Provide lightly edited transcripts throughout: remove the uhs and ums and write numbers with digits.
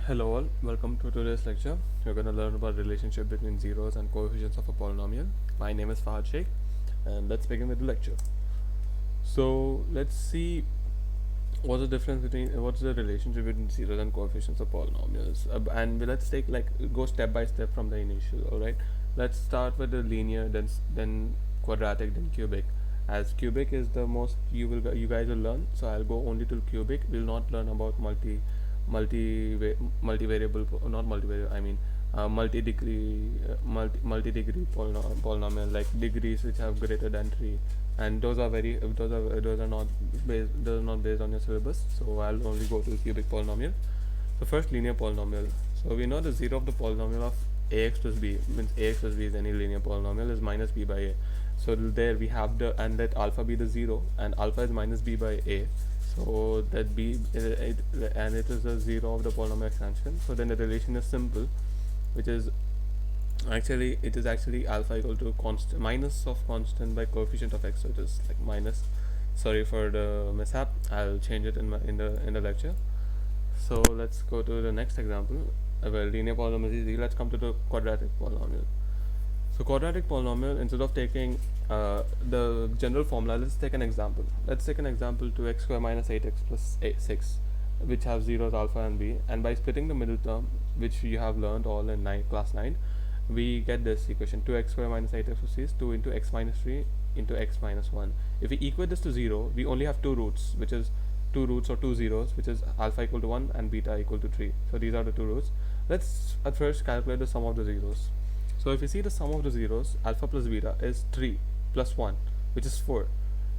Hello all, welcome to today's lecture. We're going to learn about relationship between zeros and coefficients of a polynomial. My name is Fahad Sheikh and let's begin with the lecture. So let's see what's the difference between what's the relationship between zeros and coefficients of polynomials, and let's go step by step from the initial. All right, let's start with the linear, then quadratic, then cubic. As cubic is the most you guys will learn, so I'll go only till cubic. We'll not learn about multivariable, not multivariable, I mean multi-degree polynomial, like degrees which have greater than 3, and those are not based on your syllabus, so I'll only go to cubic polynomial. So first, linear polynomial. So we know the zero of the polynomial of ax plus b, means ax plus b is any linear polynomial, is minus b by a. So there we have and let alpha be the zero, and alpha is minus b by a, so that and it is the zero of the polynomial expansion. So then the relation is simple, which is actually alpha equal to constant minus of constant by coefficient of x. So it is like minus. Sorry for the mishap, I'll change it in the lecture. So let's go to the next example. Well, linear polynomial is easy. Let's come to the quadratic polynomial. So quadratic polynomial, instead of taking the general formula, let's take an example. Let's take an example to x square minus 8x plus 6, which have zeros alpha and b, and by splitting the middle term, which you have learned all in class 9, we get this equation: 2x square minus 8x plus 6, 2 into x minus 3 into x minus 1. If we equate this to 0, we only have two roots, which is two roots or two zeros, which is alpha equal to 1 and beta equal to 3. So these are the two roots. Let's at first calculate the sum of the zeros. So if you see the sum of the zeros, alpha plus beta is 3 plus 1, which is 4.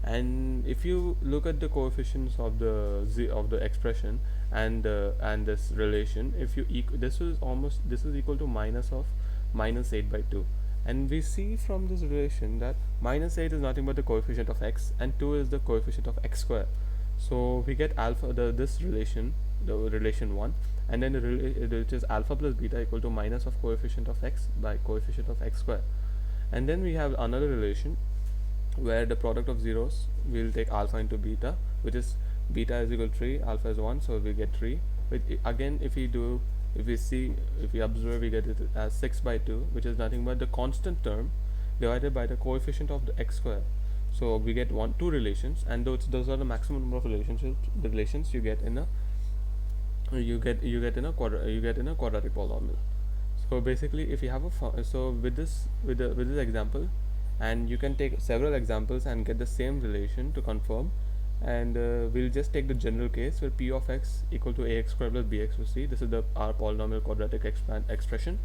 And if you look at the coefficients of the expression and this relation, if you this is equal to minus 8 by 2. And we see from this relation that minus 8 is nothing but the coefficient of x, and 2 is the coefficient of x square. So we get this relation, the relation 1, and then which is alpha plus beta equal to minus of coefficient of x by coefficient of x square. And then we have another relation where the product of zeros, we'll take alpha into beta, which is beta is equal to 3, alpha is 1, so we get 3. But again, if we observe, we get it as 6 by 2, which is nothing but the constant term divided by the coefficient of the x square. So we get two relations, and those are the maximum number of relations you get in a quadratic polynomial. So basically, if you have with this example, and you can take several examples and get the same relation to confirm, and we'll just take the general case where p of x equal to ax squared plus bx plus c. This is our polynomial quadratic expression,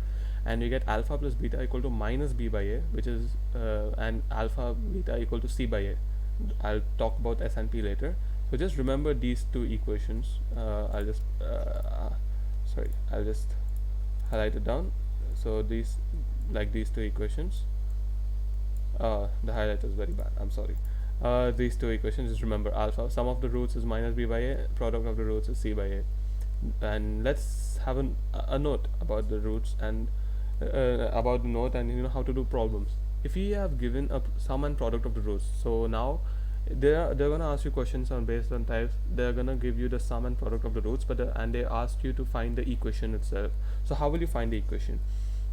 and we get alpha plus beta equal to minus b by a, which is and alpha beta equal to c by a. I'll talk about s and p later. So just remember these two equations. I'll just highlight it down. So these two equations. The highlight is very bad, I'm sorry. These two equations, just remember alpha, sum of the roots is minus b by a, product of the roots is c by a. And let's have a note about the roots and about the note, and how to do problems. If we have given a sum and product of the roots, so now they're gonna ask you questions on based on types. They're gonna give you the sum and product of the roots, and they ask you to find the equation itself. So how will you find the equation?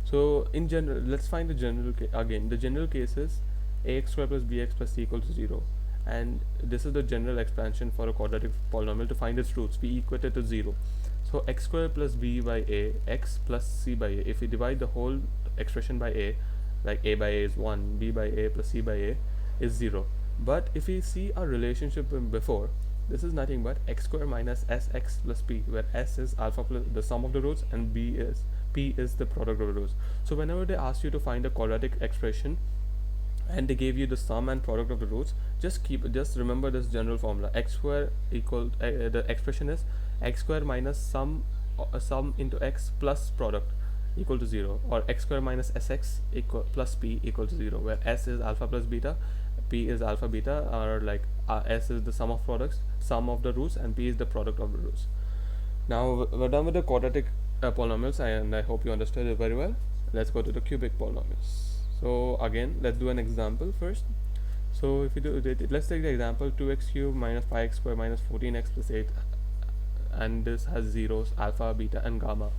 So in general, let's find the general again. The general case is ax squared plus bx plus c equals to 0, and this is the general expansion for a quadratic polynomial. To find its roots, we equate it to 0. So x squared plus b by a, x plus c by a. If we divide the whole expression by a, like a by a is 1, b by a plus c by a is 0. But if we see our relationship before, this is nothing but x square minus sx plus p, where s is alpha plus the sum of the roots, and p is the product of the roots. So whenever they ask you to find a quadratic expression and they gave you the sum and product of the roots, just remember this general formula: x square equal the expression is x square minus sum into x plus product equal to 0, or x square minus sx equal plus p equal to 0, where s is alpha plus beta, p is alpha beta, or s is the sum of the roots, and p is the product of the roots. Now we're done with the quadratic polynomials, and I hope you understood it very well. Let's go to the cubic polynomials. So again, let's do an example first. So if we do it, let's take the example 2x cubed minus 5x squared minus 14x plus 8 and this has zeros, alpha, beta, and gamma.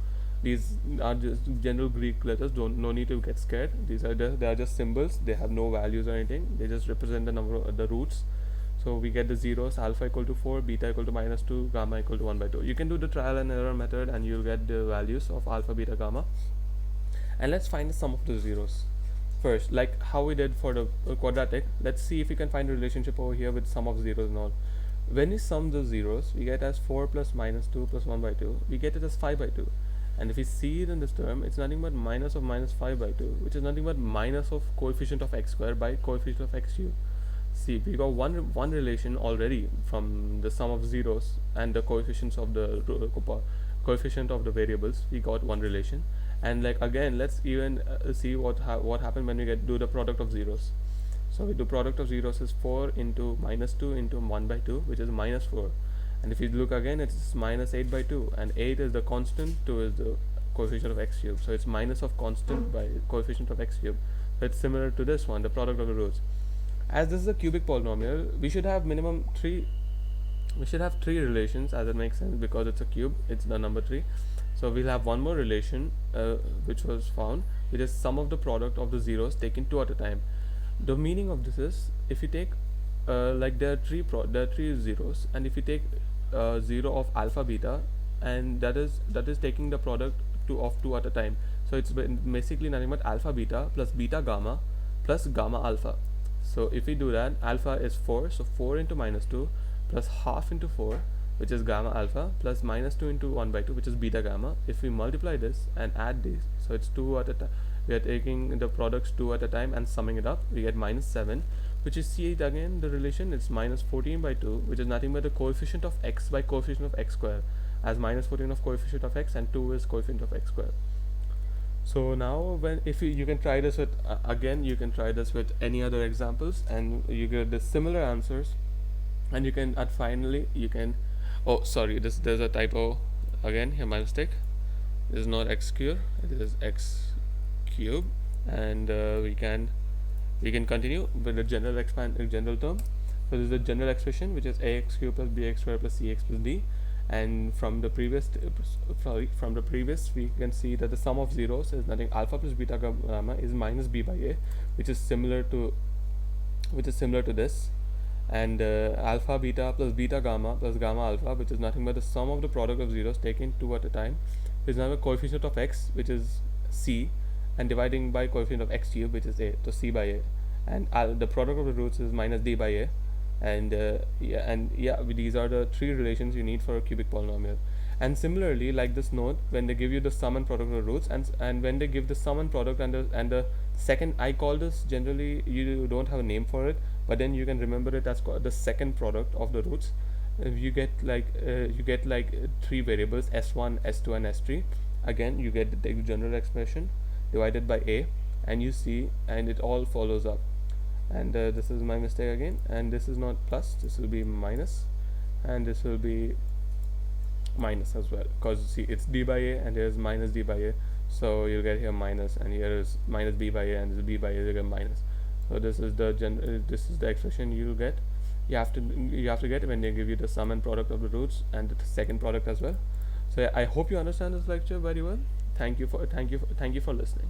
These are just general Greek letters. Don't no need to get scared. These are they are just symbols. They have no values or anything. They just represent the number of the roots. So we get the zeros: alpha equal to 4, beta equal to -2, gamma equal to 1/2. You can do the trial and error method, and you'll get the values of alpha, beta, gamma. And let's find the sum of the zeros first, like how we did for the quadratic. Let's see if we can find a relationship over here with sum of zeros and all. When we sum the zeros, we get as 4 plus -2 plus 1/2. We get it as 5/2. And if we see it in this term, it's nothing but minus of -5/2, which is nothing but minus of coefficient of x square by coefficient of x cube. See, we got one relation already from the sum of zeros and the coefficients of the coefficient of the variables. We got one relation, and like again, let's even see what happened when we do the product of zeros. So we do product of zeros is 4 into -2 into 1/2, which is -4. And if you look again, it's -8/2, and 8 is the constant, 2 is the coefficient of x cube. So it's minus of constant by coefficient of x cube. So it's similar to this one, the product of the roots. As this is a cubic polynomial, we should have minimum 3. We should have 3 relations, as it makes sense, because it's a cube. It's the number 3. So we'll have one more relation which was found, which is sum of the product of the zeros taken 2 at a time. The meaning of this is, if you take like there are three zeros, and if you take 0 of alpha beta, and that is taking the product of 2 at a time. So it's basically nothing but alpha beta plus beta gamma plus gamma alpha. So if we do that, alpha is 4, so 4 into -2 plus half into 4, which is gamma alpha, plus -2 into 1/2, which is beta gamma. If we multiply this and add these, so it's 2 at a time. We are taking the products 2 at a time and summing it up. We get -7, which is, see it again, the relation, it's -14/2, which is nothing but the coefficient of x by coefficient of x square, as -14 of coefficient of x and 2 is coefficient of x square. So now when if you can try this with again, you can try this with any other examples, and you get the similar answers. And you can finally you can, oh sorry, there's a typo again here, my mistake. This is not x cube, it is x cube. And we can continue with the general term. So this is the general expression, which is ax cube plus bx square plus cx plus d. And from the previous we can see that the sum of zeros is nothing, alpha plus beta gamma is minus b by a, which is similar to this. And alpha beta plus beta gamma plus gamma alpha, which is nothing but the sum of the product of zeros taken 2 at a time, is now a coefficient of x, which is c, and dividing by coefficient of x cube, which is a, so c by a. And the product of the roots is minus d by a. And these are the 3 relations you need for a cubic polynomial. And similarly, like this note, when they give you the sum and product of the roots, and when they give the sum and product and the second, I call this, generally you don't have a name for it, but then you can remember it as the second product of the roots. You get like 3 variables, s1, s2, and s3. Again, you get the general expression divided by a, and you see, and it all follows up. And this is my mistake again, and this is not plus, this will be minus, and this will be minus as well, because see it's d by a and here's minus d by a, so you'll get here minus, and here is minus b by a, and this is b by a, you get minus. So this is the expression you'll get. You have to get when they give you the sum and product of the roots and the second product as well. So I hope you understand this lecture very well. Thank you for listening.